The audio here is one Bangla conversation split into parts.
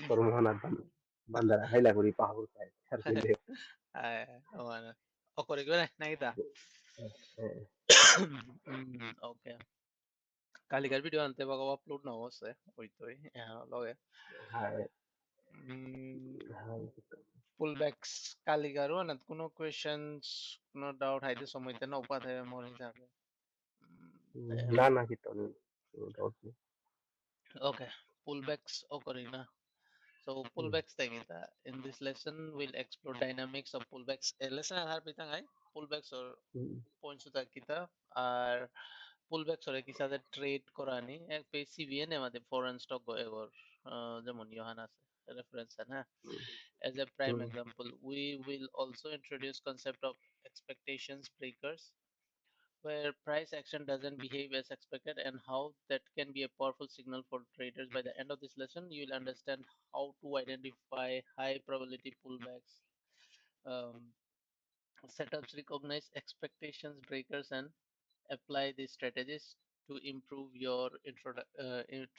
permohonan bandara haila kuri pahur kai harpile Bueno, ocurrió na kita. Okay. Kaligar video ante bago upload na hose. Oitoy. Loge. hai Pullbacks Kaligaru and kuno questions no doubt haide somoite na upa thebe more hisabe. na na kita ni Okay. Pullbacks occurring na. So pullbacks tengita. In this lesson, we'll explore dynamics of pullbacks. Lesson har pitang ay pullbacks or points uta kita R pullbacks or কি সাথে ট্রেড করানি এক পে সিভিএন এ আমাদের ফরেন স্টক গো এগর যেমন ইহান আছে রেফারেন্স হ্যাঁ as a prime example we will also introduce concept of expectations breakers where price action doesn't behave as expected and how that can be a powerful signal for traders. By the end of this lesson, you will understand how to identify high probability pullbacks, um, setups, recognize expectations breakers, and apply these strategies to improve your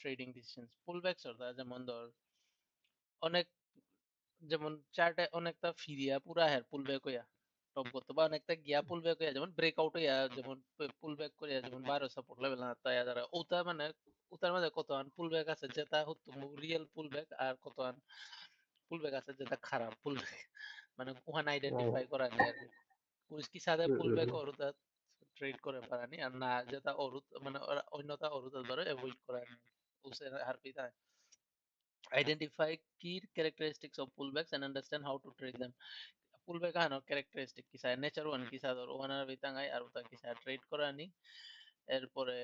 trading decisions. Pullbacks or যেমন ধর অনেক যেমন চার্টে অনেকটা ফিরিয়া পুরা হের পুলব্যাক হইয়া টপ করতে বা অনেকটা গিয়া পুলব্যাক হইয়া যেমন ব্রেকআউট হইয়া যেমন পুলব্যাক করিয়া যেমন 12 সাপোর্ট লেভেল না তাই দ্বারা ওটা মানে ওটার মধ্যে কতক্ষণ পুলব্যাক আছে যেটা হতো রিয়েল পুলব্যাক আর কতক্ষণ পুলব্যাক আছে যেটা খারাপ পুলব্যাক মানে ওখানে আইডেন্টিফাই করা নিয়ে আর কি সাথে পুলব্যাক ওর ট্রেড করে পারানি আর না যেটা অরুত মানে অন্যটা অরুত ধরে অ্যাভয়েড করা উসে হার পিতা identify key characteristics of pullbacks and understand how to trade them. Pullback ano characteristic kisa nature one kisa ধর ওনার বিতাঙ্গাই আর ওটা কিসা ট্রেড করা নি এরপরে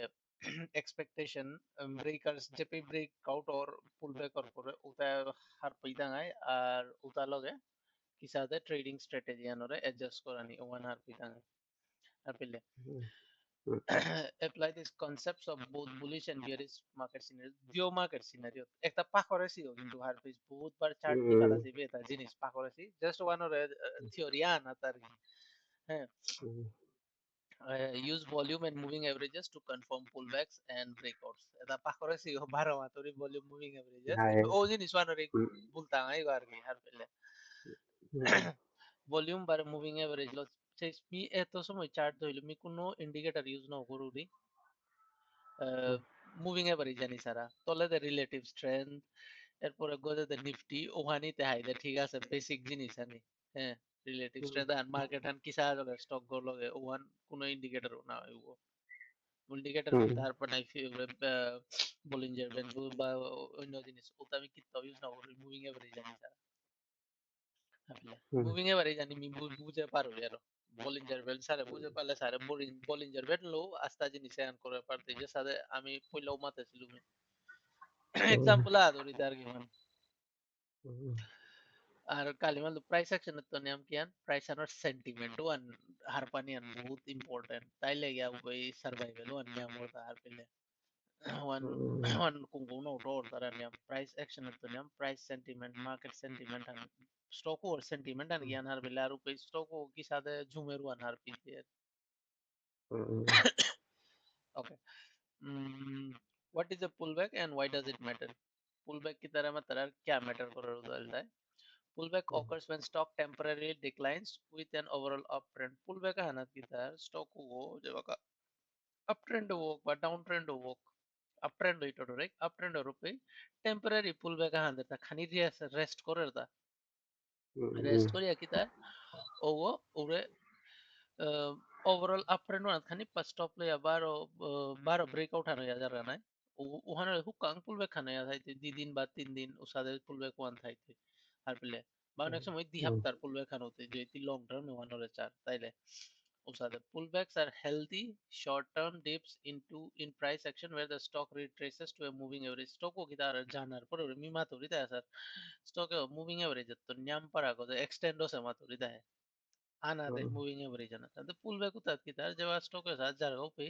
expectation breakers যেপি break out or pullback or পরে ওটা হার বিতাঙ্গাই আর ওটা লগে কিসাতে ট্রেডিং স্ট্র্যাটেজি আনরে অ্যাডজাস্ট করা নি ওয়ান হার বিতাঙ্গাই আর পিলে apply these concepts of both bullish and bearish market scenarios. Dio market scenario. একটা পাকরেছি কিন্তু হারপিস বহুতবার চার্ট দি ফেলাছি বেতা জিনিস পাকরেছি জাস্ট ওয়ান ওর থিওরি আনা তার হ্যাঁ use volume and moving averages to confirm pullbacks and breakouts. এটা পাকরেছি 12 মাত্রই ভলিউম মুভিং এভারেজেস কিন্তু ও জিনিস ওয়ান ওর ভুলতা নাই আর কি হার পেলে ভলিউম বার মুভিং এভারেজ লস মি এত সময় চার্ট ধইলো মি কোনো ইন্ডিকেটর ইউজ না করুরি মুভিং এভারেজ জানি সারা তলে দে রিলেটিভ স্ট্রেংথ এরপরে গোদে দে নিফটি ওহানিতে হাইদে ঠিক আছে বেসিক জিনিস আনি হ্যাঁ রিলেটিভ স্ট্রেংথ আর মার্কেট আন কিসা লগে স্টক গো লগে ওহান কোনো ইন্ডিকেটর না হইব ইন্ডিকেটর কি তারপর নাই বলিঞ্জার ব্যান্ড বা অন্য জিনিস ওটা আমি কিত্তা ইউজ না করি মুভিং এভারেজ জানি সারা মুভিং এভারেজ জানি মি বুঝে পারো এর বলিঞ্জার বেল্ট সারে বুঝে পারলে সারে বলিঞ্জার বেল্ট লো আস্তা জিনিস এন করে পারতে যে সাথে আমি পয়লাও মাতে ছিল এক্সাম্পল আদরি তার কি মান আর কালিমাল প্রাইস অ্যাকশন তো নিয়ম কি আন প্রাইস আনার সেন্টিমেন্ট ওয়ান হারপানি আন বহুত ইম্পর্টেন্ট তাই লেগে ওই সার্ভাইভাল ওয়ান নিয়ম ওটা হার পেলে ওয়ান ওয়ান কুঙ্গুনো রোড তার নিয়ম প্রাইস অ্যাকশন তো নিয়ম প্রাইস সেন্টিমেন্ট মার্কেট সেন্টিমেন্ট আন স্টক ওর সেন্টিমেন্ট আন জ্ঞান হার পেলে আর ওই স্টক ও কি সাথে ঝুমের ওয়ান হার পিছে ওকে what is a pullback and why does it matter pullback की तरह में तरह क्या मैटर कर रहा है pullback occurs when stock temporarily declines with an overall uptrend pullback है ना की तरह stock को जब का uptrend हो বা downtrend हो uptrend হইতো রাইট uptrend এর উপরে temporary pullback है না খানি রেস্ট করে দা রেস্ট করিয়া কি তা ও ওরে overall uptrend one khani pas stop le baro breakout hano ya jara na ওখানে হুকাং পুলবেক খানে থাইতে 2 দিন বা 3 দিন ওসাদে পুলবেক ওয়ান থাইতে আর পেলে বা অনেক সময় 2 সপ্তাহ পুলবেক খান হতে যেটি লং টার্ম ওয়ান চার তাইলে ওসাদে pullbacks are healthy short term dips in price action where the stock retraces to a moving average stock ও কিতা জানার পরে মি মাতুরি তা স্যার স্টক মুভিং এভারেজ তো নিয়ম পারা গো এক্সটেন্ডো সে মাতুরি তা आना दे मूविंग एवरेज आना तो पुल बैक उतर की तरह जब स्टॉक के साथ जा रहा हो पे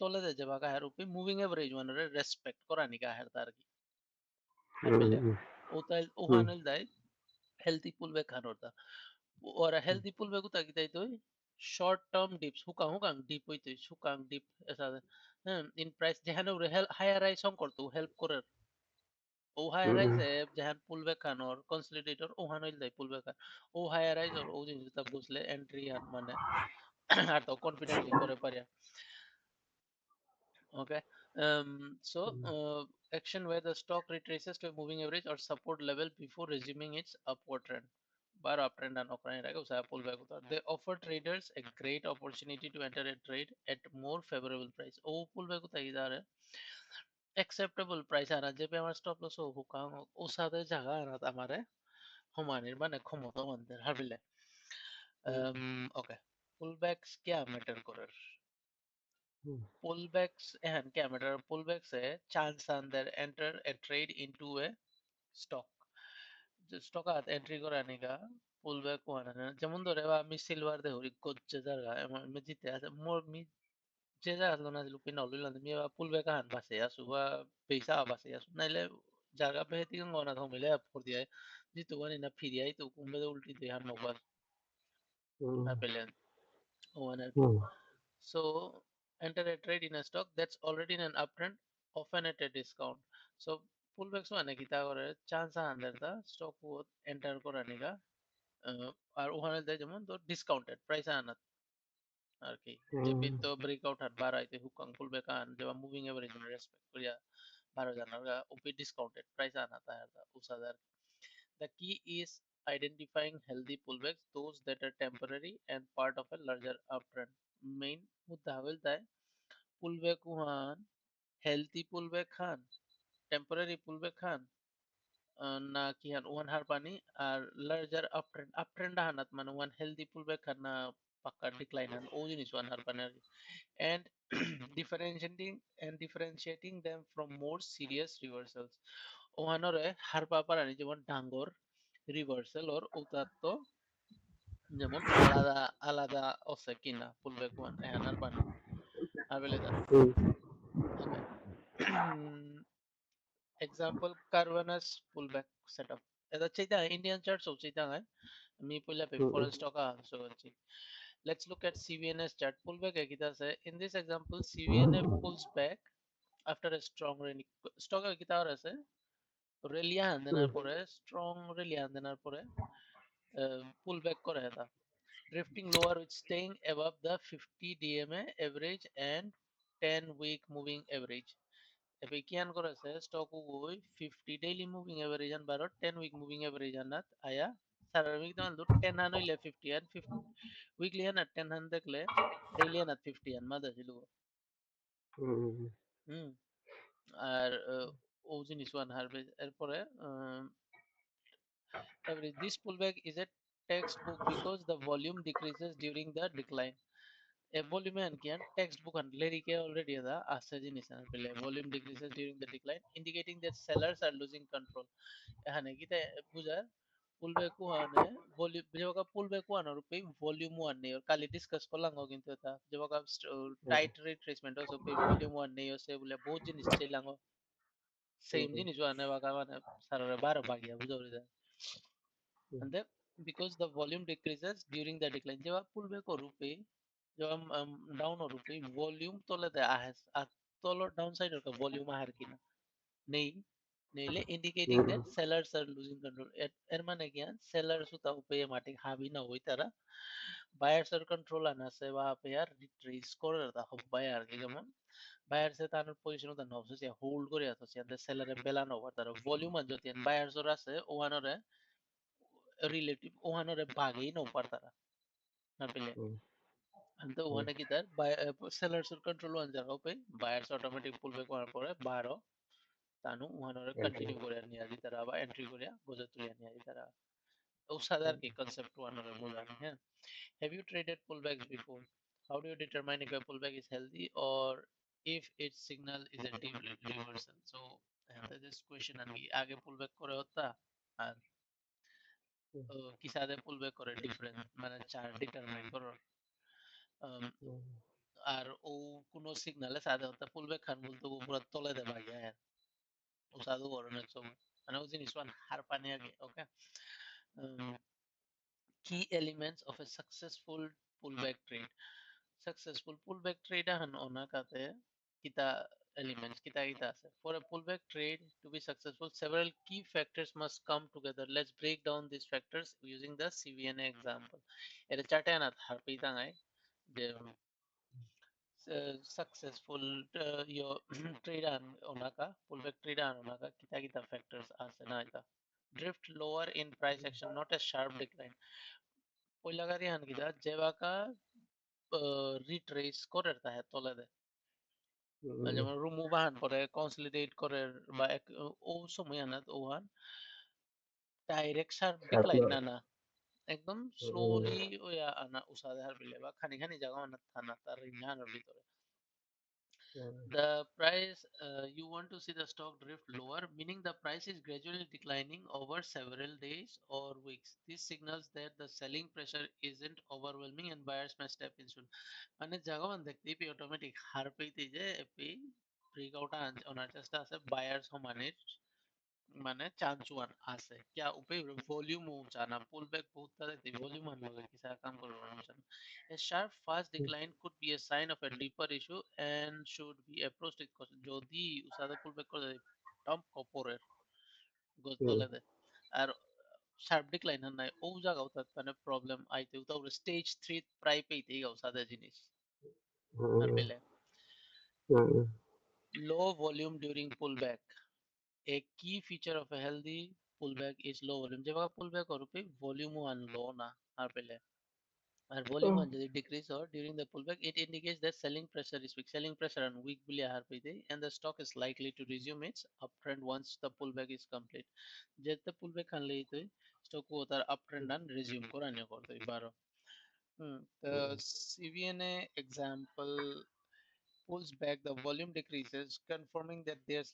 तोले दे जब का है रुपए मूविंग एवरेज वन रे रेस्पेक्ट करानी का है तार की हर पहले उतर उहानल दाई हेल्थी पुल बैक खान होता और हेल्थी पुल बैक उतर की ताई तो शॉर्ट टर्म डिप्स हुका डिप होइते हुका डिप ऐसा इन प्राइस जहां रे हायर राइज सम करतो हेल्प करे O high rise jahan pullback kan or consolidator o han oil dai pullback kan o high rise or o jinis ta busle entry han mane আর তো confidently করে পারে okay action where the stock retraces to a moving average or support level before resuming its upward trend bar uptrend and occurring right usa pullback they offer traders a great opportunity to enter a trade at more favorable price oh pullback idar acceptable price ana je pe amar stop loss ho hukang o sade jaga ana amare humanir মানে ক্ষমতা মানদের হারবিলে okay pullbacks kya matter করার pullbacks and क्या matter pullbacks है chance अंदर enter a trade into a stock stock at entry করে আনিগা পুলব্যাক ওয়ান যেমন ধরে আমি সিলভার দে হরি গজ্জে জায়গা আমি জিতে আছে মোর মি যে জায়গা লোনা দিলু পিন অলুল মি পুলব্যাক আন বাসে আসু বা পয়সা বাসে আসু নাইলে জায়গা পেহেতি গনা ধমিলে পর দিয়ে জিতু গানি না ফিরিয়াই তো কুম্বে উল্টি দিয়ে হার নবার আপেলেন ওয়ান আর two so enter a trade in a stock that's already in an uptrend often at a discount so pullbacks মানে কি তা করে চান্স আন্দার দা স্টক এন্টার করে নিগা আর ওখানে দেয় যেমন তোর ডিসকাউন্টেড প্রাইস আনা আর কি যে তো ব্রেকআউট হার বাড়াইতে হুকাং পুলব্যাক আন যেবা মুভিং এভারেজ রেসপেক্ট করিয়া 12 জানার ওপি ডিসকাউন্টেড প্রাইস আনা তার উসাদার the key is identifying healthy pullbacks those that are temporary and part of a larger uptrend main मुद्दा हवेल ताय pullback হুয়ান healthy pullback খান temporary pullback খান না কি হান ওয়ান হার পানি আর লার্জার আপট্রেন্ড হানাত মানে ওয়ান হেলদি পুলব্যাক খান না পাক্কা ডিক্লাইন হান ও জিনিস ওয়ান হার পানি and differentiating them from more serious reversals ওহানরে হার পাপারানি যেমন ডাঙ্গর রিভার্সাল ওর উতাত্ত যেমন আলাদা আলাদা আছে কিনা পুলব্যাক ওয়ান এহানার পানি আর বেলে তার ওকে example Carvana's pullback setup. Eda chaita Indian chart so chaita hai. Me pulla pe foreign stock so chi. Let's look at CVNS chart pullback hai kita se. In this example CVNF pulls back after a strong rally. Stock hai kita or ase rally handenar pore strong rally handenar pore pullback kore eta. Drifting lower with staying above the 50 DMA average and 10-week moving average. এবার কিয়ান করেছে স্টক উই 50 ডেইলি মুভিং এভারেজ আন বারো 10 উইক মুভিং এভারেজ আনাত আয়া সারা উইক দান 10 হান হইলে 50 আর 50 উইকলি আন 10 হান দেখলে ডেইলি আন 50 আন মাদা ছিল হুম আর ও জিনিস ওয়ান হারবে এরপরে average this pullback is a textbook because the volume decreases during the decline a volume and can textbook and lyric already the asajin volume decreases during the decline indicating that sellers are losing control এখানে কিতা বুঝার পুলব্যাক ওয়ানে ভলিউম যেবা পুলব্যাক ওয়ান রূপে ভলিউম ওয়ান নেই কালি ডিসকাস করলাম কিন্তু এটা যেবা টাইট রিট্রেসমেন্ট আছে ভলিউম ওয়ান নেই আছে বলে বহুত জিনিস চাইলাম সেম জিনিস ওয়ানে বাকা মানে সারা 12 ভাগিয়া বুঝাবি and then because the volume decreases during the decline যেবা পুলব্যাক রূপে যেবা ডাউন রূপে ভলিউম তলে দেয় আহে আর তলর ডাউন সাইড এর ভলিউম আহার কিনা নেই নেইলে indicating that sellers are losing control এর মানে কি sellers উতা উপে মাটি হাবি না হই তারা buyers এর control আনা আছে বা পেয়ার রিট্রেস করে দা হব বায়ার কি যেমন buyers এর তার পজিশন উতা নবছে যে হোল্ড করে আছে যে সেলারে বেলানো ওভার তার ভলিউম আর যদি buyers এর আছে ওয়ানরে রিলেটিভ ওয়ানরে ভাগেই নো পার তারা না পেলে তো ওখানে কি তার sellers এর control ওয়ান জায়গা উপে buyers automatic pullback করার পরে 12 তানু ওখানে কন্টিনিউ করে নিয়ে আসি তারা আবার এন্ট্রি করে বোঝা তুলে নিয়ে আসি তারা ওসাদার কি কনসেপ্ট ওয়ানের বোঝা হ্যাঁ have you traded pullbacks before how do you determine if a pullback is healthy or if its signal is a deep reversal so this question আমি আগে pullback করে হতা আর কি সাথে pullback করে ডিফারেন্স মানে চার্ট ডিটারমাইন করো আর ও কোনো সিগনালে সাথে হতা pullback খান বলতে পুরো তলে দেবা যায় usado ধরনের সময় মানে ওই জিনিস হার পানি আগে ওকে key elements of a successful pullback trade successful pullback trade han ona kate kita elements kita kita ase. For a pullback trade to be successful, several key factors must come together. Let's break down these factors using the CVNA example. Era charte anat harpi tangai the successful your trade onaka pullback trade onaka kita factors ase na ita. Drift lower in price action, not a sharp decline. Poilagari han kita jebaka retrace korerta hai tole de. যেমন remove বাহান করে consolidate করে বা ও সময় আনা ওহান direct sharp decline না না একদম slowly ওয়া আনা উসাদে হার বিলে বা খানি খানি জায়গা আনা থানা তার রিনার ভিতরে the price you want to see the stock drift lower, meaning the price is gradually declining over several days or weeks. This signals that the selling pressure isn't overwhelming and buyers may step in soon. মানে জায়গা দেখতে পি অটোমেটিক হার পেইতে যে পি ব্রেকআউট ওনার চেষ্টা আছে বায়ার্স সমানের মানে চাঞ্চুয়ান আছে क्या উপে ভলিউম চানা পুলব্যাক বহুত তাতে ভলিউম আনবে কিসা কাম করবে মানুষজন a sharp fast decline could be a sign of a deeper issue and should be approached with caution যদি উসাদে পুলব্যাক করে টপ কপরের গতলে দে আর sharp decline নাই ও জায়গা উতাত মানে প্রবলেম আইতে উতাও স্টেজ 3 প্রায় পেইতেই উসাদে জিনিস আর বেলে low volume during pullback. A key feature of a healthy pullback is low volume. जब आप pullback करो पे volume वन low ना आप पहले और volume वन यदि decrease or during the pullback, it indicates that selling pressure is weak. Selling pressure and weak बिल्ली हार पे दे, and the stock is likely to resume its uptrend once the pullback is complete. जब तक pullback खान ले तो stock को उतार uptrend and resume को रान्य करते हैं बारो. The CVNA example pulls back, the volume decreases, confirming that there's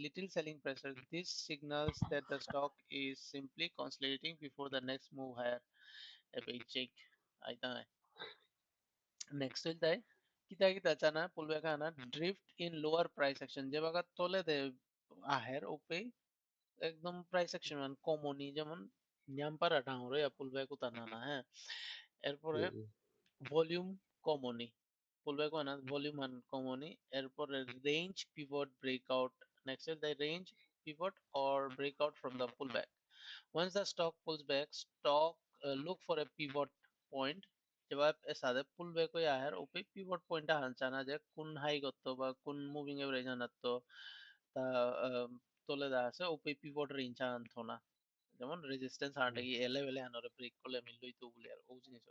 little selling pressure. This signals that the stock is simply consolidating before the next move higher. If I check, I think next will die. Kita kita chana pullback ana drift in lower price action. जब अगर तोले दे आहेर ओपे एकदम price action মান কমনি যেমন নিয়াম্পার আঠাউরে পুলব্যাক উতানা না হ্যাঁ এরপরে volume কমনি pullback one as volume and common error range pivot breakout. Next is the range pivot or breakout from the pullback. Once the stock pulls back, stock look for a pivot point. जब आप ऐसा दे pullback हो यार ओपे pivot point हांचाना जे कुन हाई गत्तो बा कुन moving average आनत्तो ता তোলে দা আছে ওপে pivot range আনথোনা যেমন resistance হাঁটে গিয়ে এলে বেলে হানরে ব্রেক করলে মিললই তো বলে আর ও জিনিস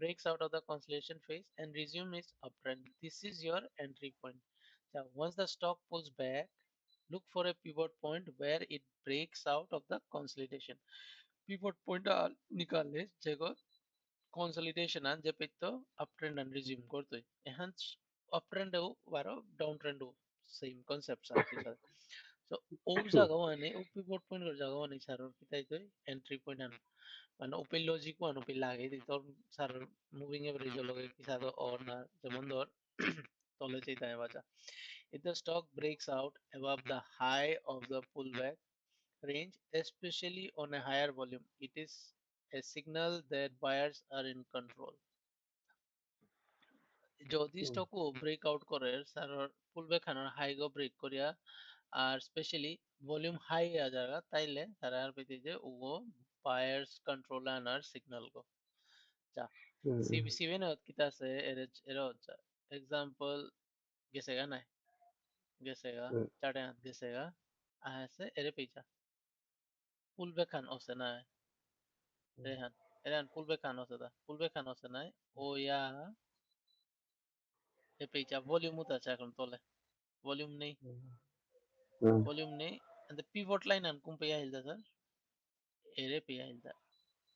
breaks out of the consolidation phase and resume its uptrend. This is your entry point. Now, once the stock pulls back, look for a pivot point where it breaks out of the consolidation. Pivot point निकाले जेको consolidation and जेपितो uptrend and resume करतोय. Hence uptrend हो वारो downtrend हो same concepts are किसा. So ओ जागा वाने ओ pivot point कर जागा वाने सारो किता इतो entry point आन. Ano upil logic ko ano pilagi dito sa moving average logay kisado or na jamondor tole chaitanya bacha. If the stock breaks out above the high of the pullback range, especially on a higher volume, it is a signal that buyers are in control. যদি স্টক ব্রেকআউট করে স্যার পুলব্যাক খানোর হাই গো ব্রেক করিয়া আর স্পেশালি ভলিউম হাই আ জায়গা তাইলে তারা আর পেতে যে ও বায়ার্স কন্ট্রোল আনার সিগন্যাল গো যা সিবি না কিতা আছে এর হচ্ছে এক্সাম্পল গেছেগা নাই গেছেগা চাটে হাত গেছেগা আছে এরে পেইচা পুলব্যাক খান আছে না রেহান এরান পুলব্যাক খান আছে দা পুলব্যাক খান আছে নাই ও ইয়া এ পেইচা ভলিউম উতা আছে এখন তোলে volume नहीं volume नहीं and the pivot line and kum pe hilda sir ere pe hilda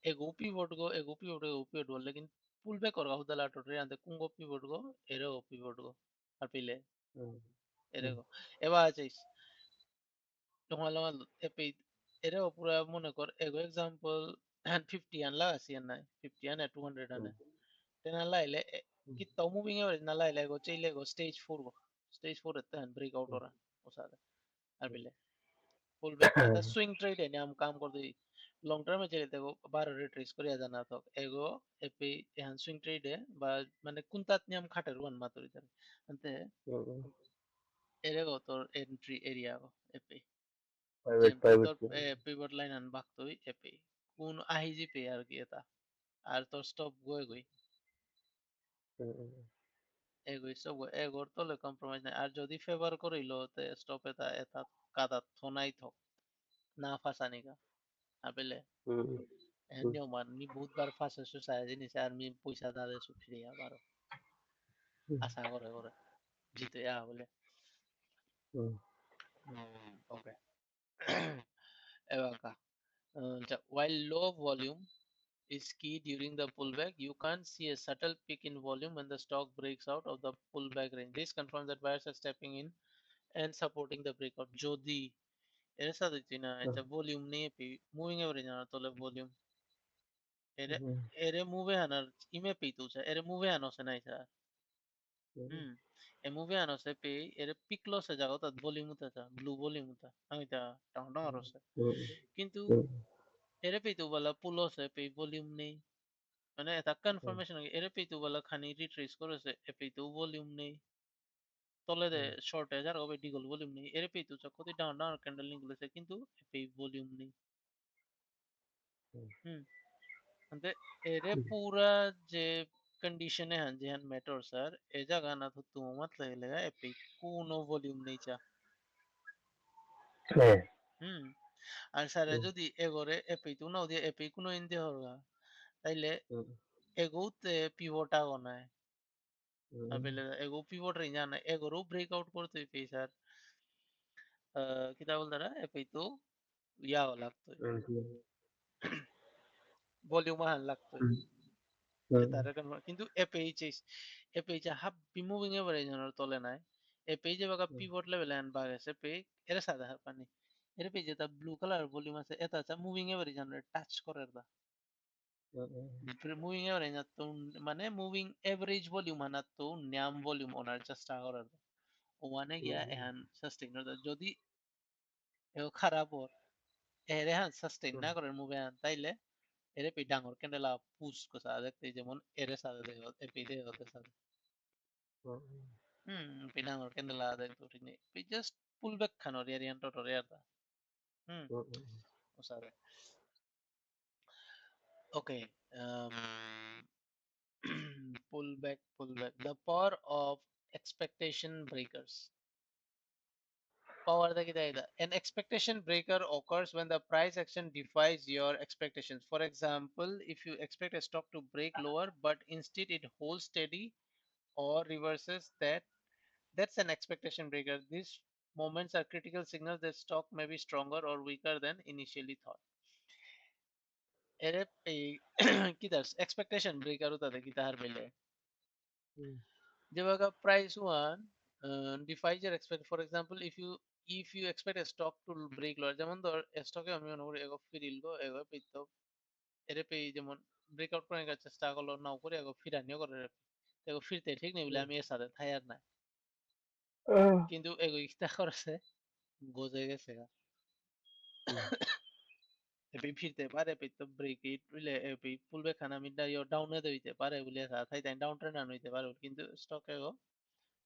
ego pivot go pivot go lekin pull back or hudala to and the kungo pivot go ere go pivot go আর পেলে ere go এবার আছিস তোমার এপে ere পুরা মনে কর ego example 50 আনলা আসি না 50 আনে 200 আনে তেন লাইলে কি তো মুভিং এভারেজ না লাইলে ego চাইলে ego stage 4 এতে ব্রেক আউট ওরা ওসাদে আর পেলে पुल बैक आता स्विंग ट्रेड है हम काम कर दे लॉन्ग टर्म में चले देखो बार रिट्रेस करिया जाना तो एगो एपी यहाँ स्विंग ट्रेड है बा माने कुंतात नियम खाटर वन मातुरी तर अंते এরেগো তোর এন্ট্রি এরিয়া এপি private যেমন private তোর পিভট লাইন আন বাকতই এপি কোন আহিজি পে আর কি এটা আর তোর স্টপ গই এগোই সব এগোর তলে কম্প্রোমাইজ নাই আর যদি ফেভার করিলো তে স্টপ এটা এটা কাদা থনাই থক না ফাসানিগা আবেলে এনিও মান নি বহুতবার ফাঁসে সুসায় জিনিস আর মি পয়সা দাদে সুফিয়া বারো আশা করে করে জিতে বলে ওকে এবার while low volume is key during the pullback, you can see a subtle peak in volume when the stock breaks out of the pullback range. This confirms that buyers are stepping in and supporting the breakout. যদি এর সাথে চিনা এটা ভলিউম নিয়ে মুভিং এভারেজ আনার তলে ভলিউম এরে এরে মুভে আনার ইমে পেইতুছে এরে মুভে আনছে নাই স্যার হুম এ মুভে আনছে পে এরে পিক লসে যাও তাত ভলিউম উতা ব্লু ভলিউম উতা আমি তা টাউন টাউন আরছে কিন্তু এরে পেইতু বলা পুলসে পে ভলিউম নেই মানে এটা কনফার্মেশন এরে পেইতু বলা খানি রিট্রেস করেছে এ পেইতু ভলিউম নেই তলে দে শর্টে যার হবে ডিগল ভলিউম নেই এরে পেইতু চকতি ডাউন ডাউন ক্যান্ডেল নিগুলেছে কিন্তু পে ভলিউম নেই হুম అంటే एरे पूरा जे कंडीशन है जी हन मेटर सर ए जगह ना तो तू मत लगेगा एपी কোনো ভলিউম নেই চা হুম আর স্যার যদি এগোরে এপি তু না দিয়ে এপি কোনো ইন্দি হরগা তাইলে এগোতে পিভট আগনায় আবেলে এগো পিভট রে জানা এগোরও ব্রেকআউট করতে পে স্যার কিতা বলতারা এপি তো ইয়া লাগতো ভলিউম হান লাগতো তার কিন্তু এপেইচে হাফ মুভিং এভারেজ এর তলে নাই এপেইচে বাকা পিভট লেভেল এন্ড বাগেছে পে এর সাদা হার পানি এর পেজে তা ব্লু কালার ভলিউম আছে এটা আছে মুভিং এভারেজ এর টাচ করার দা মুভিং এভারেজ তো মানে মুভিং এভারেজ ভলিউম আনা তো নিয়াম ভলিউম ওনার চেষ্টা করার দা ওয়ানে গিয়া এহান সাস্টেইন যদি এও খারাপ ওর এর এহান সাস্টেইন না করার মুভে আন তাইলে এর পে ডাঙর ক্যান্ডেল পুশ কসা দেখতে যেমন এর সাদা দেখো এ পে দেখো সাদা pinangor kendala ada itu ini we just pull back kan or yari anto or yarda hmm usare okay pull back the power of expectation breakers power da kita ida an expectation breaker occurs when the price action defies your expectations. For example, if you expect a stock to break lower but instead it holds steady or reverses that, that's an expectation breaker. These moments are critical signals that stock may be stronger or weaker than initially thought. এর এই কি দাস expectation breaker হতে কি তাহার বেলে যেভাবে price one defies your expect. For example, if you expect a stock to break lower যেমন ধর স্টকে আমি মনে করি এগো ফিরিল গো এগো পেতো এর পে যেমন ব্রেকআউট করার চেষ্টা করলো নাও করে এগো ফিরানিও করে এগো ফিরতে ঠিক নেই বলে আমি এর সাথে থায়ার না কিন্তু এগো ইস্তা করেছে গজে গেছে এপি ফিরতে পারে এপি তো ব্রেক ইট বুঝলে এপি পুলবে খানা মিডা ইও ডাউনে দিতে পারে বলে থাই তাই ডাউন ট্রেন্ড আন হইতে পারে কিন্তু স্টকে ও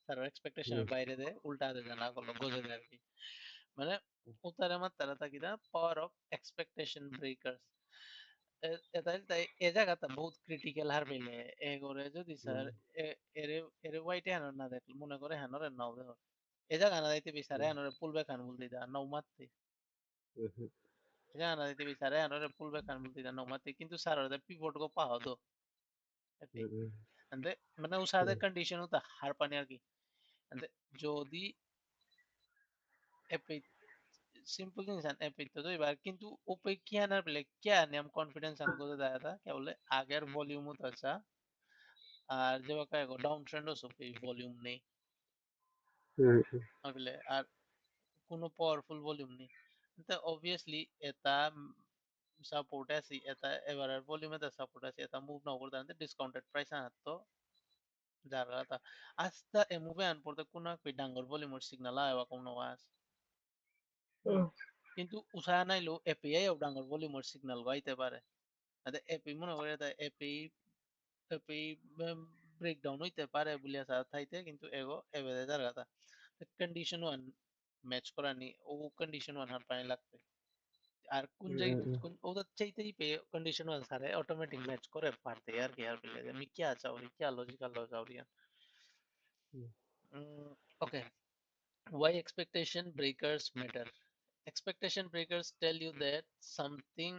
তার এক্সপেকটেশনের বাইরে দে উল্টা দে জানা করলো গজে দেয় আর কি মানে উতারে মাত তারা তাকিদা পাওয়ার অফ এক্সপেকটেশন ব্রেকার্স এটা তাই এ জায়গাটা বহুত ক্রিটিক্যাল হার পেলে এ করে যদি স্যার এরে এরে ওয়াইটে হানোর না দেখল মনে করে হানোর নাও দেখো এ জায়গা না যাইতে বিচারে হানোর পুলবে খান বলতে দা নাও মারতে Jana de bisare anore pullback kan bulti da nomate কিন্তু স্যার ওদের পিভট গো পাও দো এটি అంటే মানে উসাদে কন্ডিশন হতা হার পানি আর কি అంటే যদি এপি সিম্পল জিনিস আন এপি তো এবার কিন্তু ওপে কি আনার বলে কি আনে আম কনফিডেন্স আন গো দায়া था क्या बोले আগের ভলিউম হতা আচ্ছা আর যে বাকা ডাউন ট্রেন্ড হসো ভলিউম নেই বলে আর কোনো পাওয়ারফুল ভলিউম নেই তো অবভিয়াসলি এটা সাপোর্ট আছে এটা এবারের ভলিউমে তো সাপোর্ট আছে এটা মুভ না করতে আনতে ডিসকাউন্টেড প্রাইস আনতো যার কথা আস্তা এ মুভে আন পড়তে কোন ডাঙ্গর ভলিউমের সিগনাল আইবা কোনো ওয়াস কিন্তু উসায় নাইলো এপিআই ও ডাঙ্গর ভলিউমের সিগনাল গাইতে পারে আরে এপি মনে করে তা এপি এপি ব্রেকডাউন হইতে পারে বলে আসা থাইতে কিন্তু এগো এভাবে যার কথা condition one match korani o condition one har pain lagte আর কোন জায়গায় কোন ওদের চাইতেই পে condition one সারে automatic match করে পারতে আর কি আর বলে আমি কি চাও কি লজিক্যাল চাও okay why expectation breakers matter expectation breakers tell you that something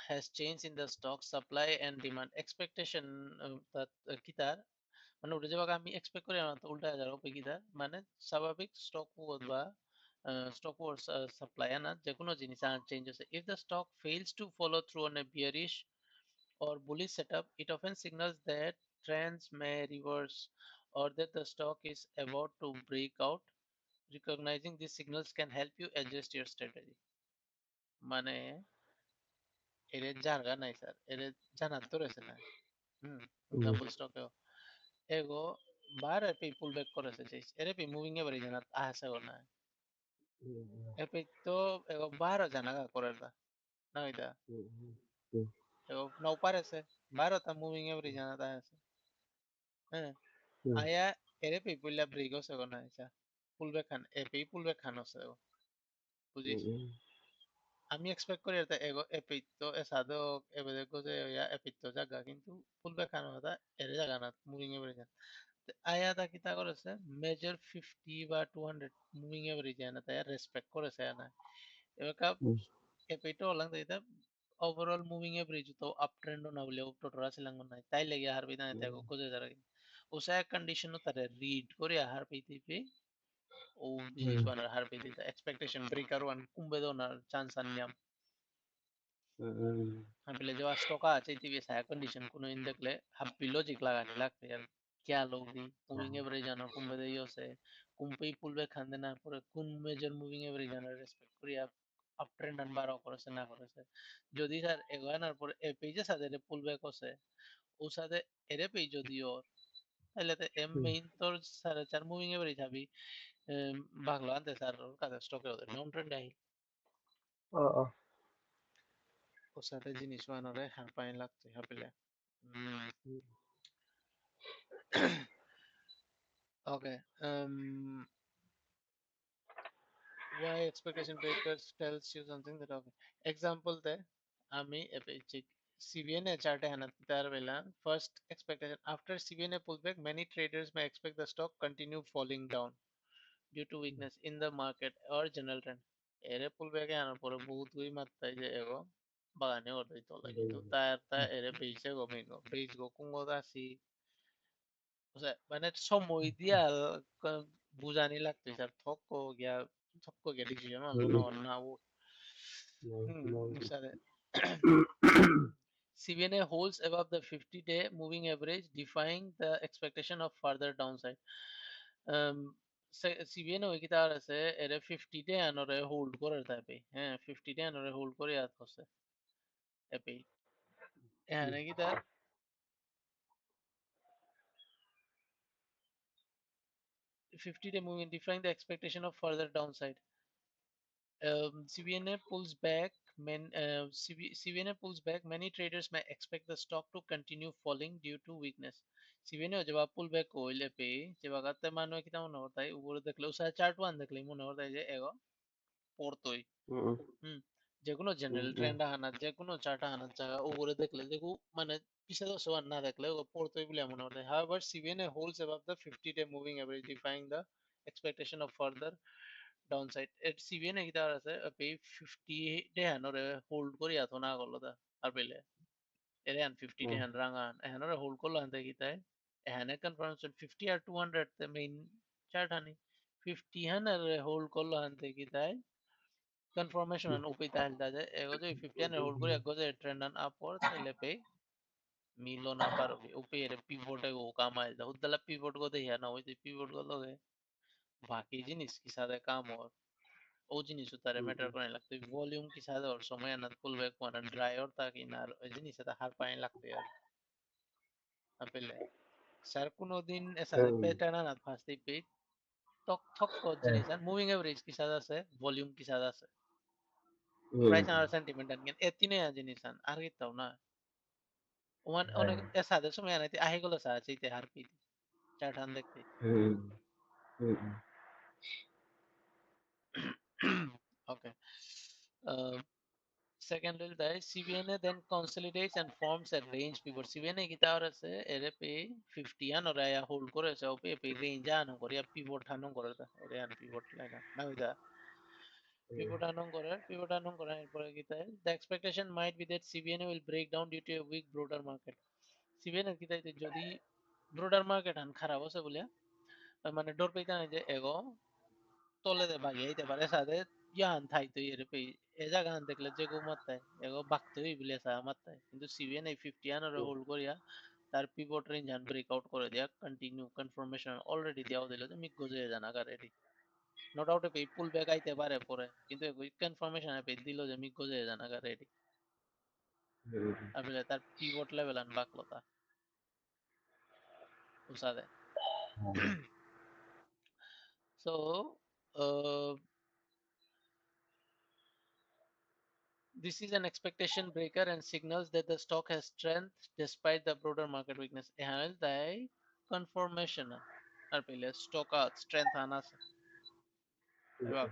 has changed in the stock supply and demand expectation that কিতার মানে ওটা যেভাবে আমি এক্সপেক্ট করি আমার তো উল্টা হাজার হবে কিতার মানে স্বাভাবিক স্টক বা stock or supply না যে কোনো জিনিস চেঞ্জ হচ্ছে if the stock fails to follow through on a bearish or bullish setup it often signals that trends may reverse or that the stock is about to break out recognizing these signals can help you adjust your strategy মানে এর জায়গা নাই স্যার এর জানার তো রয়েছে না example স্টকেও ego bare pe pullback করেছে যে এর pe মুভিং এভারেজ জানা আছে না এর pe তো ego bare জানা করার না হইতা ego নাও পারেছে bare তা মুভিং এভারেজ জানা আছে হ্যাঁ আয়া এর pe পুল্লা ব্রেক হচ্ছে না আচ্ছা পুলব্যাক খান এ pe পুলব্যাক খান হচ্ছে বুঝিস আমি এক্সপেক্ট করি এটা এগো এপিতো এসাদো এবে দেখো যে এপিতো জায়গা কিন্তু পুলব্যাক খান হতা এর জায়গা না মুভিং এভারেজ আয়া তা কিতা করেছে মেজর 50 বা 200 মুভিং এভারেজ না তাই রেসপেক্ট করেছে না এবার কাপ এপিটো হলাং তাই ওভারঅল মুভিং এভারেজ তো আপ ট্রেন্ড না বলে টোটরা ছিলাম না তাই লাগে হার বিনা তাই কোজে যারা ওসা কন্ডিশন তারে রিড করে হার পেতে ও জিনিস বানার হার পেতে এক্সপেকটেশন ব্রেকার ওয়ান কুম্বে দোনার চান্স আনিয়াম आपले जेव्हा स्टॉक आचे ती सा कंडिशन कुनो इन देखले हाप्पी लॉजिक लगाने लगते यार क्या लोग भी मूविंग एवरेज आना कुम बदे यो से कुम पे पुल बैक खान देना पूरे कुन मेजर मूविंग एवरेज आना रेस्पेक्ट करी आप अप ट्रेंड अन बारो করে সে না করে সে যদি স্যার এগোয়ানোর পর এই পেজে সাথে পুল ব্যাক হচ্ছে ও সাথে এর পেজ যদি ওর তাহলে তো এম মেইন তোর স্যার চার মুভিং এভারেজ হবে বাংলা আনতে স্যার ওর কাছে স্টকে ওদের নন ট্রেন্ড আই ও সাথে জিনিস বানারে হার পাইন লাগতে হবে Okay. Why expectation breakers tells you something that okay. Example there. আমি CVNA chart है तार वेला first expectation after CVNA pullback many traders may expect the stock continue falling down due to weakness in the market or general trend এরে pullback এ আনার পরে বহুত ওই মাত্রায় যে এগো বাগানে ওঠে তোলা কিন্তু তা এরে বেইছে গো মিগো বেইছ গো কুঙ্গো দাসি o sea, মানে সময় দিয়া বুঝানি লাগতেছে আর থক্ক গিয়া ডিসিশন আনলো না না ও সাথে CVNA holds above the 50-day moving average, defying the expectation of further downside. Um, CVNA ওই কিতা আছে এরে 50 ডে আনরে হোল্ড করে থাকে হ্যাঁ 50 ডে আনরে হোল্ড করে আছে এপি হ্যাঁ নাকি তার 50-day moving defying the expectation of further downside. CVNA pulls back. CVNA pulls back. Many traders may expect the stock to continue falling due to weakness. CVNA जब pull back होइले पे जब अगत्ते मानो कि तमन होता है ऊपर देखले उसा चार्ट वन देखले मन होता है जे एगो পড়তোই হুম যে কোনো জেনারেল ট্রেন্ড আনা যে কোনো চার্ট আনা জায়গা উপরে দেখলে দেখো মানে পিছে দশ ওয়ান না দেখলে পড়তোই বলে মনে হয় however CVNA holds above the 50-day moving average defying the expectation of further downside at CVN kita আছে pay 50 de hanore hold kori ato na gollo da ar pele ere an 50 de han rangan hanore hold kollo ante kita hane confirmation 50 or 200 the main chart hani 50 hanore hold kollo ante kita confirmation an upi tal da ego jo 50 hanore hold kori ego jo trend an upward tele pay milo na paro upi ere pivot e o kama da udala pivot go de na hoy pivot go loge बाकी जिनिस की सादे काम और ओ जिनिस उतारे मैटर करने लगते वॉल्यूम की सादे और समय ना पुल बैक वन ड्राई और ताकि ना जिनिस এটা হার পাইন লাগতে আর আপেলে স্যার কোনো দিন এসা প্যাটার্ন না ফার্স্ট পে তক থক জিনিস আর মুভিং এভারেজ কি সাদা আছে ভলিউম কি সাদা আছে প্রাইস আর সেন্টিমেন্ট আনগেন এতিনে জিনিস আর কি তাও না ওমান অনেক এসা দে সময় আনাইতে আহি গলো সা চাইতে হার পি চার্ট আন দেখতে Okay. Uh, Second will die. CBNA then consolidates and forms a range pivot. CBNA kita ora se ere pe 50 an ora ya hold করে se ope pe range an করে pivot hanon করে ta ere an pivot line na hoida pivot hanon করে এরপরে kita the expectation might be that CBNA will break down due to a weak broader market. CBNA kita যদি broader market han খারাপ আছে বলে মানে ডর পেইতা না যে এগো তলে de বাগিয়াইতে পারে সাথে ইয়ান থাইতো এর পে এ জায়গা দেখলে যে গো মাত্তায় এগো বাকতেই বিলে সা মাত্তায় কিন্তু সিবিএন এই 50 আনারে হোল্ড করিয়া তার পিভট রেঞ্জ আন ব্রেকআউট করে দেয়া কন্টিনিউ কনফার্মেশন অলরেডি দেওয়া দিল যে মিগ গজে জানা গা রেডি নো ডাউট পে পুল ব্যাক আইতে পারে পরে কিন্তু ওই কনফার্মেশন পে দিল যে মিগ গজে জানা গা রেডি আসলে তার পিভট লেভেল আন বাকলতা উসাদে so this is an expectation breaker and signals that the stock has strength despite the broader market weakness. এখানে তাই confirmation আর পেলে stock strength আনাছে এবার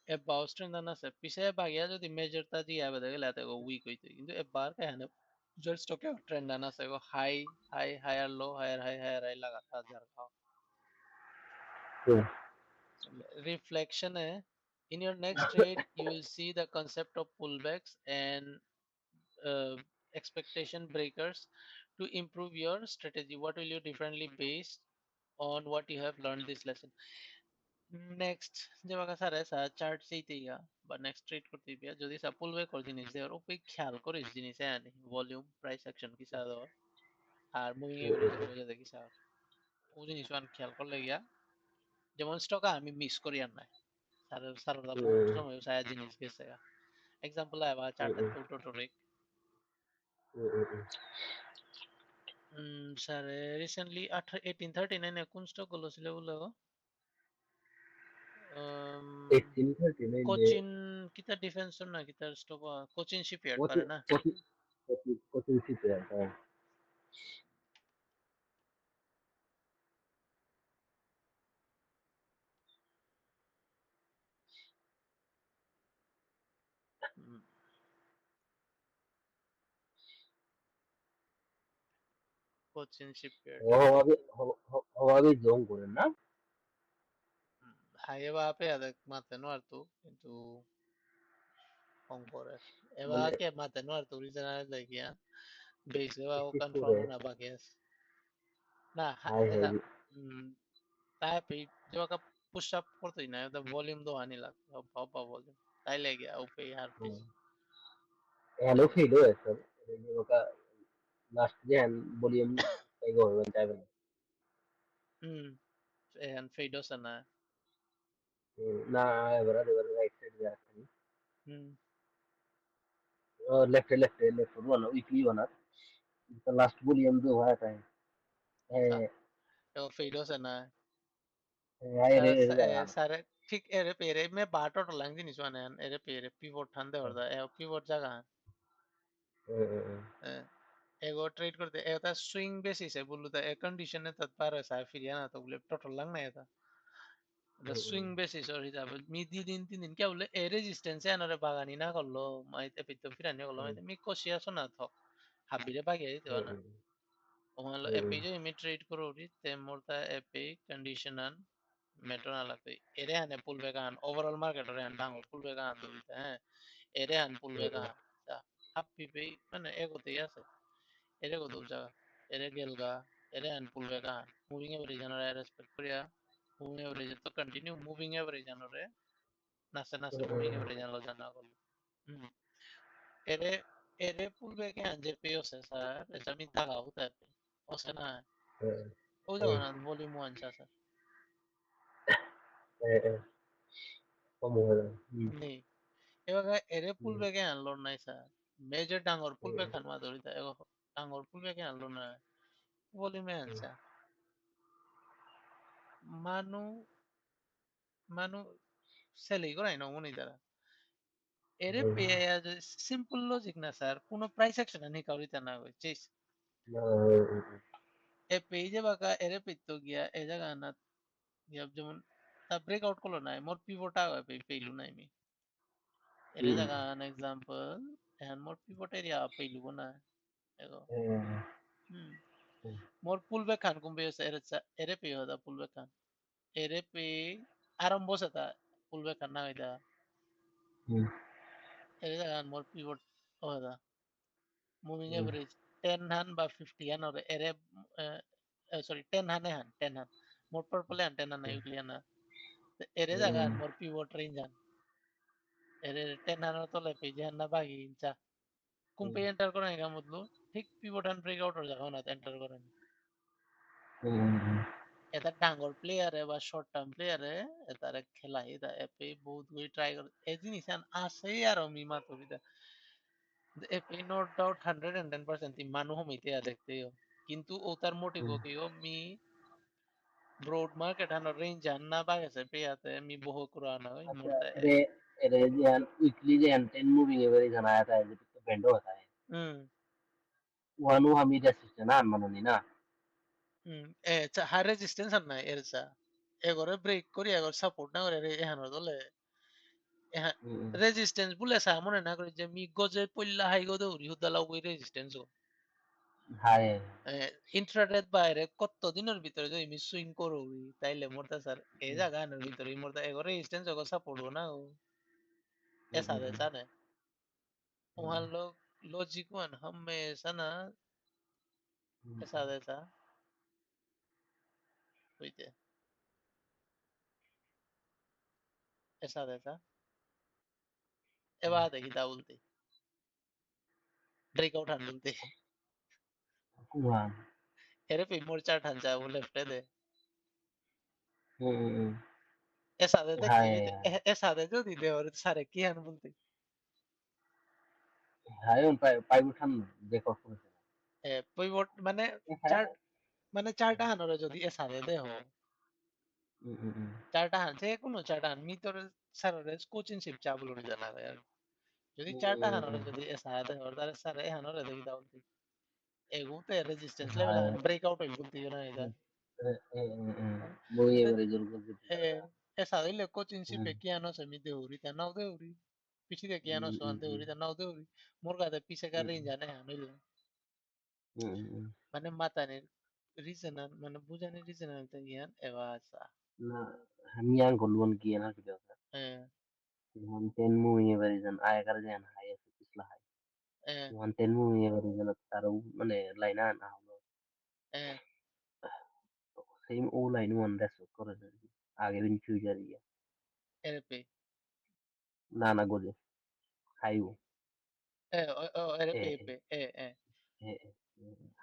এবার strength আনাছে পিছে বাগিয়া যদি মেজর তা দিয়া বেদে গেলে এত উইক হইতো কিন্তু এবার এখানে জল স্টকে ট্রেন্ড আনাছে গো high high higher low higher high লাগাতার যার খাও reflection in your next trade you will see the concept of pullbacks and expectation breakers to improve your strategy. What will you differently based on what you have learned this lesson? Next যেবা স্যার চার্ট সেইতে গা বা নেক্সট ট্রেড করতে গিয়া যদি সা পুল ব্যাক করে জিনিস দেওয়ার উপরে খেয়াল করিস জিনিস আনি ভলিউম প্রাইস অ্যাকশন কি সা দেওয়ার আর মুভিং এভারেজ বোঝা দেখি স্যার ও জিনিস আন খেয়াল করলে গিয়া যেমন স্টক আমি মিস করি আর নাই স্যার স্যার বহুত সময় সায়া জিনিস গেছে এক্সাম্পল আবার চার্টের তো টোটোরিক স্যার রিসেন্টলি 1839 কোন স্টক গুলো ছিল বলে গো 1839 কোচিন কিতা ডিফেন্স না কিতা স্টক কোচিন শিপইয়ার্ড পারে না কোচিং শিপইয়ার্ড কোচিন শিপইয়ার্ড হওয়াবি জং করেন না হাই এবার আপে আদেক মাতে নো আর তো কিন্তু কম করে এবার মানে কে মাতে নো আর তো রিজনাল দেখিয়া বেস এবার ও প্র্যাকটিস কনফার্ম করে না বাকি না হাই হাই এসা তাই পে যেবা পুশ আপ করতেই না এটা ভলিউম তো আনি লাগ বাবা ভলিউম তাই লাগে উপে আর পিস হ্যালো ফেল হয়েছে ఒక লাস্ট যে ভলিউম কই government time and Fedos na না এবার রাইট সাইড দিয়ে আসেন hmm लेफ्ट वाला वीकली वाला इसका लास्ट वॉल्यूम जो हुआ था sa yo Fedos na आए रे sare ঠিক এর পেরে মে বাটো lang জিনিস মানে এর পেরে পিভট ঠান্ডে হরদা এ পিভট জায়গা এগো ট্রেড করতে এটা সুইং বেসিস এ বলু তা এ কন্ডিশনে তৎপার সা ফিরিয়া না তো বলে টোটাল lang না এটা the swing basis or হিসাবে মি দিন কে বলে এ রেজিস্ট্যান্স এ আনরে বাগানি না করলো মাইতে পিতো ফিরানি করলো মাইতে মি কষিয়া শোনা থক হাবিরে বাগিয়ে দিতে না ওমালো এপি যে মি ট্রেড করো রি তে মোরতা এপি কন্ডিশনাল মেট্রো না লাগবে এরে আনে পুল বেগান ওভারঅল মার্কেট রে আন ডাঙ্গো পুল বেগান দিতে হ্যাঁ এরে আন পুল বেগান হাপ্পি পে মানে এগোতেই আছে এরে কত জায়গা এরে গেলগা এরে আন পুল বেগান মুভিং এভারেজ জানারে রেসপেক্ট করিয়া মুভিং এভারেজ তো কন্টিনিউ মুভিং এভারেজ জানারে নাচে মুভিং এভারেজ জানলো জানা করলো এরে এরে পুল বেগে আন যে পেও সে স্যার এটা আমি দাগা হতে o sea না ও জায়গা না ভলিউম 1 স্যার como নেই এবার এরে পুল বেগে আনলো নাই স্যার মেজর ডাঙ্গর পুল বেগ খান মা ধরিতা এগো ডাঙ্গর পুল বেগে আনলো না ভলিউমে আনছা মানু মানু সেলি করাই না মনে দ্বারা এরে পেয়ে সিম্পল লজিক না স্যার কোনো প্রাইস অ্যাকশন আনি কাউরিতা না হয়েছে এ পেজে বাকা এরে পেতো গিয়া এ জায়গা না যেমন তা ব্রেকআউট করলো না মোর পিভট আগে পেইলু না আমি এর জায়গা এক্সাম্পল এখন মোর পিভট এরিয়া পেইলু না এগো মোর পুলব্যাক খান কুম্বে এরে পে হদা পুলব্যাক খান এরে পে আরম্ভ সেটা পুলব্যাক খান না হইতা এর জায়গা মোর পিভট হদা মুভিং এভারেজ 10 হান বা 50 হান ওরে এরে সরি 10 হানে হান 10 হান মোর পারপলে হান 10 হান ইউক্লিয়ার না এরে জায়গা মোর পিভট রেঞ্জ হান এরে 10 হানের তলে পেয়ে যান না বাকি ইনচা কুম্পে এন্টার করেন এর মতলব ঠিক পিভট এন্ড ব্রেকআউট এর জায়গা না এন্টার করেন এটা ডাঙ্গর প্লেয়ারে বা শর্ট টার্ম প্লেয়ারে এটারে খেলা এটা এপে বহুত গুই ট্রাই করে এই জিনিস আছে আর মি মাতুরিদা এপে নো ডাউট 110% মানুহ মিতে দেখতে কিন্তু ও তার মোটিভ কি ও মি ব্রড মার্কেট হানো রেঞ্জ জাননা বাগেছে পেয়াতে মি বহু কুরানা ওই अच्छा মুরতে रे रे जन वीकली जन 10 मूविंग एवरेज जन आया था जो तो बेंडो होता है হুম वनु हम ही रेसिस्टेंस ना मनोनी ना হুম এ হাই রেজিস্ট্যান্স আর নাই এর চা এগরে ব্রেক করি এগর সাপোর্ট না করে এহানোর দলে রেজিস্ট্যান্স বলে চা মনে না করি যে মি গজে পল্লা হাই গদে উড়ি হুদালা ওই রেজিস্ট্যান্স हाय ইন্ট্রাডের বাইরে কত দিনের ভিতরে যদি আমি সুইং করো তাইলে মোরতা স্যার এই জায়গার ভিতরে মোরতা এগরে রেজিস্ট্যান্স এগর সাপোর্ট না ও এসা দে জানে ওহান লোক লজিক ওয়ান हमेशा ना ऐसा वैसा হইতে ऐसा वैसा এবার দেখি তা বলতে ব্রেকআউট হান বলতে कुआं এরে পে মোর চার ঠান যা বলে লেফটে দে हम्म ऐसा दे দেখতে हाय ऐसा दे যদি দে ওর সারে কি হান বলতে हाय उन पाई उठान देखो পিভট মানে हाय চার মানে চারটা হানরে যদি এসা দে দেহ চারটা হান যে কোনো চারটা হান মি তোর স্যারের কোচিং শিপ চা বলুন জানা আর যদি চারটা হানরে যদি এসা দে ওর তার স্যার এ হানরে দেখি দাও এগুতে রেজিস্ট্যান্স লেভেল हाय হান ব্রেকআউট হই বলতে না এটা मूविंग কিন্তু एवरेज जो कुछ এ এসা দিলে কোচিং শিপে কি আনো সে মি দেউরি তা নাও দেউরি পিছি de কি আনো সো আন দেউরি তা নাও দেউরি মোর কাছে পিছে কার রেঞ্জ জানে হানিল মানে মাতানের রিজন মানে বুঝানোর রিজন আনতে গিয়ান এবার আসা ना हम यहाँ गोलवन किए ना किधर হ্যাঁ वन 10 मूविंग एवरेज जन आया कर जन हाई है पिछला हाई হ্যাঁ वन 10 मूविंग एवरेज जन तारो मने लाइना ना हो হ্যাঁ सेम ओ लाइन वन रेस करे आगे दिन फ्यूचर ही এরপে ना ना गोजे हाई वो এরপে ए এপে এ ए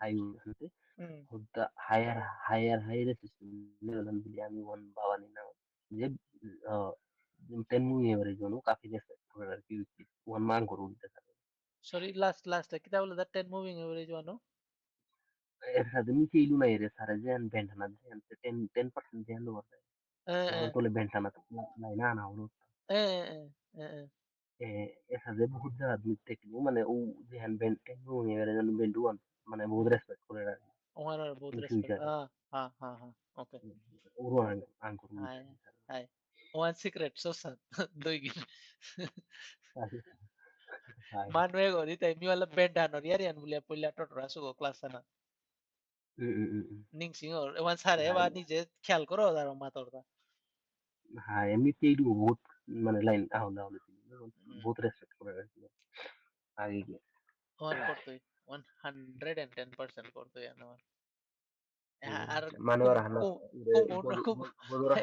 हाई वो हंते হুম खुद हायर रेसिस्टेंस लेवल हम बिलिया मी वन बावन ना जब 10 मूविंग एवरेज वन काफी रेस करे की वन मांग करो সরি লাস্ট কিতা বলে দা 10 মুভিং এভারেজ ওয়ানো Erradimi feiluna ere sare jean bentana jean 10% jean lo wata হ্যাঁ wan tole bentana laina na ulo হ্যাঁ হ্যাঁ errade বহুত জায়গা মিথ্যে কিন্তু মানে ও যেহান বেন্টেন এবারে যেন বেন্টুয়ান মানে বহুত রেসপেক্ট করে রাখি ওখানে বহুত ইন রেসপেক্ট ফিউচারে হ্যাঁ ওকে ওরো আঙ্কুর হাই মিথ্যে হাই ওয়ান সিক্রেট সোসা দুই গিন high man luego ahorita mi wala benda no yari an bulia pulla to rasu go class na ning singor ewan sare হাই eba nije খেয়াল করো আর মাতরদা হাই এমনি তেইটু বহুত মানে লাইন আহলে আহলে বহুত রেসপেক্ট করে রাখি আগে গিয়ে ওয়ান করতোই 110% করতোই আমার আর মানে কুম ওর হানা কুম কুমুন কুম বদরা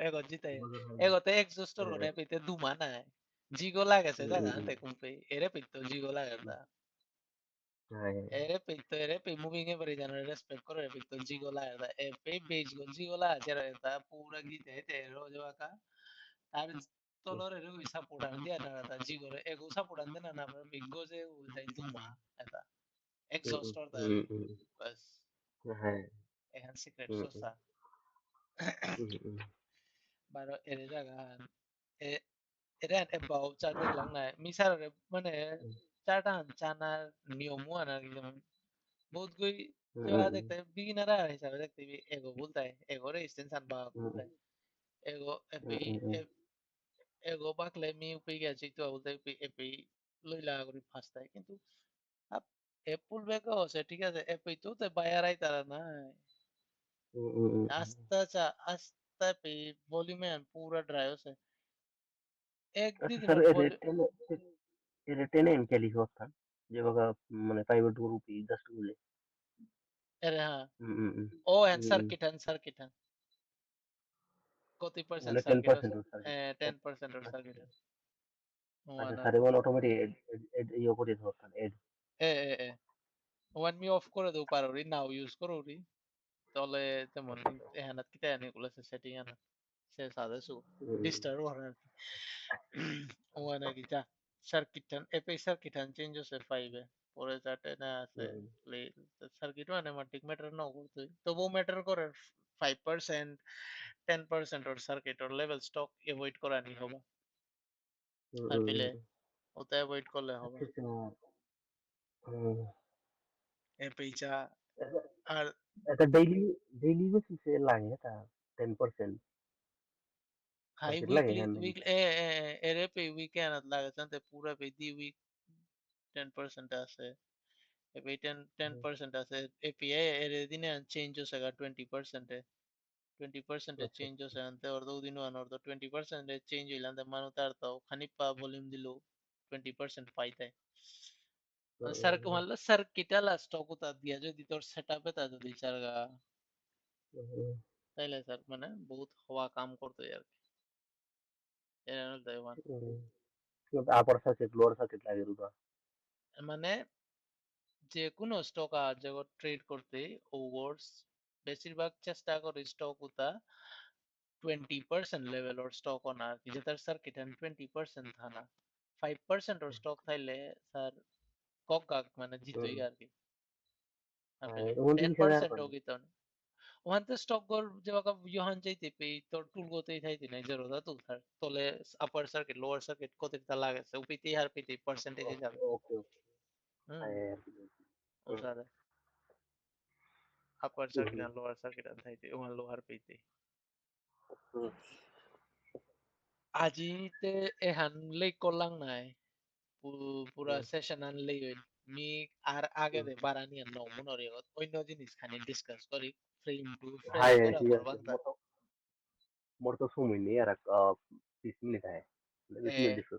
এগো জিতাই বদর এগোতে এক্সস্টর গনে পেতে দুমা নাই জিগো লাগেছে জাগা তে কুমপে এরে পিতো জিগো লাগা high Erepe moving every genre respect করে Repito Gigola e pe page con Gigola c'era sta pura gite te rojo acá আর তলরে রই সাপোর্টান দিয়া না তা জিগরে এগো সাপোর্টান দেনা না বিগ গোজে উদাই দুমা এটা এক্সস্টর দা বাস হাই এখান সিক্রেট সোসা বারো এরে জায়গা এ এরে এবাও চার দেখলাম না মিসার মানে চারটা চানার নিয়ম আর কি যেমন বহুত গই जो आ देखते हैं beginner आ हिसाब से देखते हैं एगो बोलता है एगो रे extension बाग बोलता है एगो एपी एगो बाकले मी उपी गया चीज़ तो बोलते हैं एपी लोइला करी फास्ट है किंतु अब एप्पल बेको से ठीक है एपी तो बायर आई तरह ना आस्ता पे वॉल्यूम में पूरा ड्राइव से एक दी আচ্ছা दिन স্যার और এর এটা টেনে এনকে লিখে হতাম যেভাবে মানে প্রাইভেট গ্রুপ জাস্ট বলে अरे हाँ হুম হুম হুম ओ एन হুম হুম। सर्किट है কত মানে পার্সেন্ট টেন সার্কিট পার্সেন্ট আছে ওর সার্ভিস 10% ওর আচ্ছা সার্কিট আছে আচ্ছা ওয়ান স্যার এমন অটোমেটিক ইয়ে করে ধরতাম এড এ এ এ ওয়ান মি অফ করে দেও পারো রি নাও ইউজ করো রি তাহলে তেমন আচ্ছা এহানাত কিতা এনে গুলো সেটিং আনা সে সাদে সু হুম ডিস্টার্ব হওয়ার ওয়ান কিতা সার্কিট এপি সার্কিট চেঞ্জ হচ্ছে 5 এ পরে যাতে না আছে হুম সার্কিট মানে মাটিক ম্যাটার না করতে তবু ম্যাটার করে 5% 10% ওর সার্কিট ওর লেভেল স্টক এভয়েড করা নি হবে হুম আর হুম পেলে হুম। ওটা এভয়েড করলে হবে আচ্ছা আচ্ছা হুম। এপিচা আর এটা ডেইলি ডেইলি বেসিসে লাগে এটা 10% हाई মার্কেট লাগে वीकली এখানে वीक एरे पे वीकेंड लागे संते पूरा पे दी वीक 10% আছে এপি 10% আছে এপিআই এর দিনে চেঞ্জ হসেগা 20% এ 20% এ আচ্ছা চেঞ্জ হসে আনতে অর্ধ দিন অর্ধ 20% এ চেঞ্জ হইলাম মানু তার তো খানিক পা ভলিউম দিলো 20% পাইতে স্যার মানলো স্যার কিটালা স্টক উতা দিয়া যদি তোর সেটআপে তা যদি চারগা তাইলে স্যার মানে বহুত হওয়া কাম করতে আর এর দেওয়ান আপার সার্কিট লোয়ার সার্কিট লাগে রুদা মানে যে কোনো স্টক জগৎ ট্রেড করতে ওভার্স বেশিরভাগ চেষ্টা করে স্টক উতা 20% লেভেল ওর স্টক অনা আর কি যেটার সার্কিট 20% থানা 5% ওর স্টক থাইলে স্যার কক মানে জিতই আর কি আপেলে ওখান থেকে সেটা আর 10% পারবে হোগি তো ওখানে স্টক গর যে বাকা ইহান যাইতে পে তোর টুল গতেই থাইতে নাই জরুরা তুল থার তলে আপার সার্কিট লোয়ার সার্কিট কতটা লাগেছে উপিতে আর পিতে পার্সেন্টেজে যাবে ওকে ওকে হুম হ্যাঁ ও স্যার আপার সার্কিট আর লোয়ার সার্কিট আর থাইতে ওখানে লোয়ার পেতে আজিতে এহান লেই করলাম নাই পুরা সেশন আনলেই হইল মি আর আগে দে বারানি আর নও মনে অন্য জিনিস খানি ডিসকাস করি ফ্রেম টু ফ্রেশ হ্যাঁ করা ঠিক আছে করবান তা মোর তো সময় নেই আর 30 মিনিট है 20 এ मिनट डिस्कस